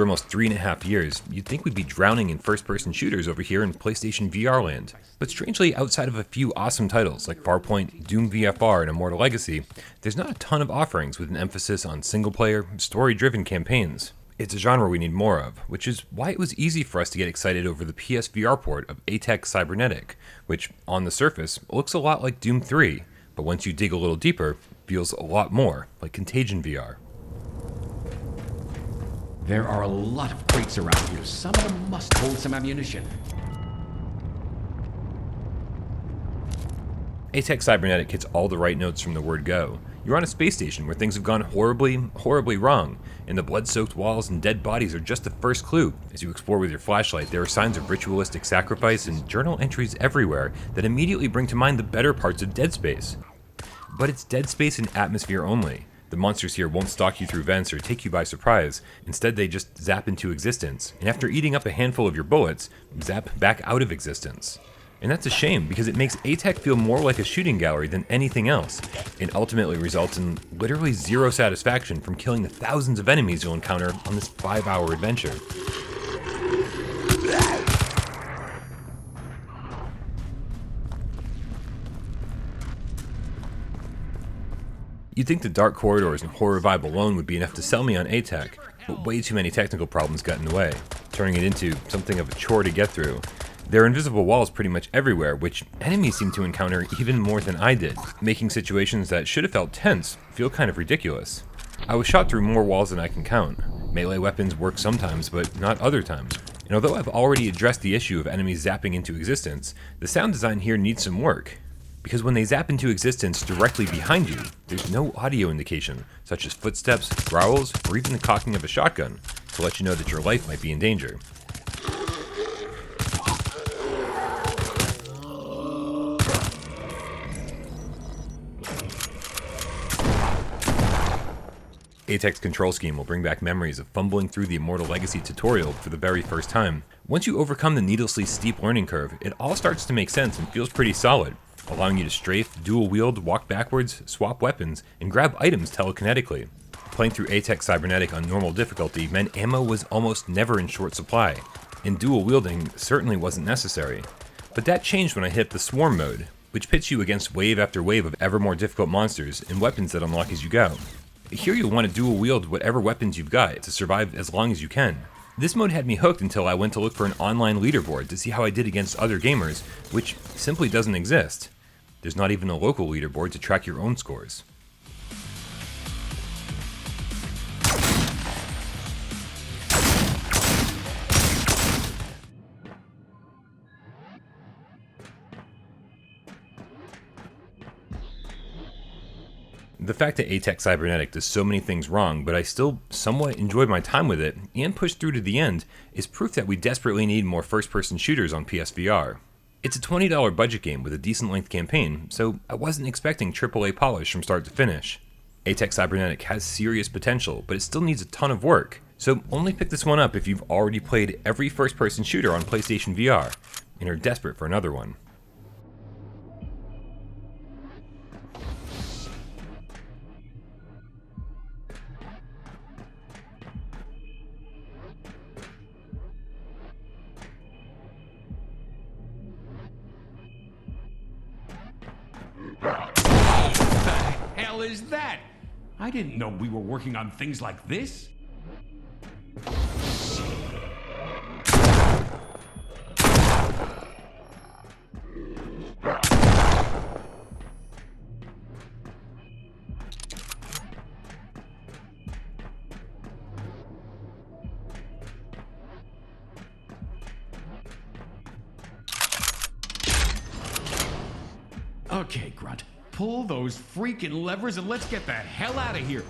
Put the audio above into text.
After almost 3.5 years, you'd think we'd be drowning in first-person shooters over here in PlayStation VR land. But strangely, outside of a few awesome titles like Farpoint, Doom VFR, and Immortal Legacy, there's not a ton of offerings with an emphasis on single-player, story-driven campaigns. It's a genre we need more of, which is why it was easy for us to get excited over the PSVR port of A-Tech Cybernetic, which, on the surface, looks a lot like Doom 3, but once you dig a little deeper, feels a lot more like Contagion VR. There are a lot of crates around here. Some of them must hold some ammunition. A-Tech Cybernetic hits all the right notes from the word go. You're on a space station where things have gone horribly, horribly wrong, and the blood-soaked walls and dead bodies are just the first clue. As you explore with your flashlight, there are signs of ritualistic sacrifice and journal entries everywhere that immediately bring to mind the better parts of Dead Space. But it's Dead Space in atmosphere only. The monsters here won't stalk you through vents or take you by surprise. Instead, they just zap into existence, and after eating up a handful of your bullets, zap back out of existence. And that's a shame, because it makes A-Tech feel more like a shooting gallery than anything else. It ultimately results in literally zero satisfaction from killing the thousands of enemies you'll encounter on this 5-hour adventure. You'd think the dark corridors and horror vibe alone would be enough to sell me on A-Tech, but way too many technical problems got in the way, turning it into something of a chore to get through. There are invisible walls pretty much everywhere, which enemies seem to encounter even more than I did, making situations that should have felt tense feel kind of ridiculous. I was shot through more walls than I can count. Melee weapons work sometimes, but not other times. And although I've already addressed the issue of enemies zapping into existence, the sound design here needs some work. Because when they zap into existence directly behind you, there's no audio indication, such as footsteps, growls, or even the cocking of a shotgun, to let you know that your life might be in danger. A-Tech's control scheme will bring back memories of fumbling through the Immortal Legacy tutorial for the very first time. Once you overcome the needlessly steep learning curve, it all starts to make sense and feels pretty solid, allowing you to strafe, dual wield, walk backwards, swap weapons, and grab items telekinetically. Playing through A-Tech Cybernetic on normal difficulty meant ammo was almost never in short supply, and dual wielding certainly wasn't necessary. But that changed when I hit the Swarm mode, which pits you against wave after wave of ever more difficult monsters and weapons that unlock as you go. Here you'll want to dual wield whatever weapons you've got to survive as long as you can. This mode had me hooked until I went to look for an online leaderboard to see how I did against other gamers, which simply doesn't exist. There's not even a local leaderboard to track your own scores. The fact that A-Tech Cybernetic does so many things wrong, but I still somewhat enjoyed my time with it and pushed through to the end, is proof that we desperately need more first-person shooters on PSVR. It's a $20 budget game with a decent length campaign, so I wasn't expecting AAA polish from start to finish. A-Tech Cybernetic has serious potential, but it still needs a ton of work, so only pick this one up if you've already played every first-person shooter on PlayStation VR, and are desperate for another one. What the hell is that? I didn't know we were working on things like this. Okay, Grunt. Pull those freaking levers and let's get the hell out of here.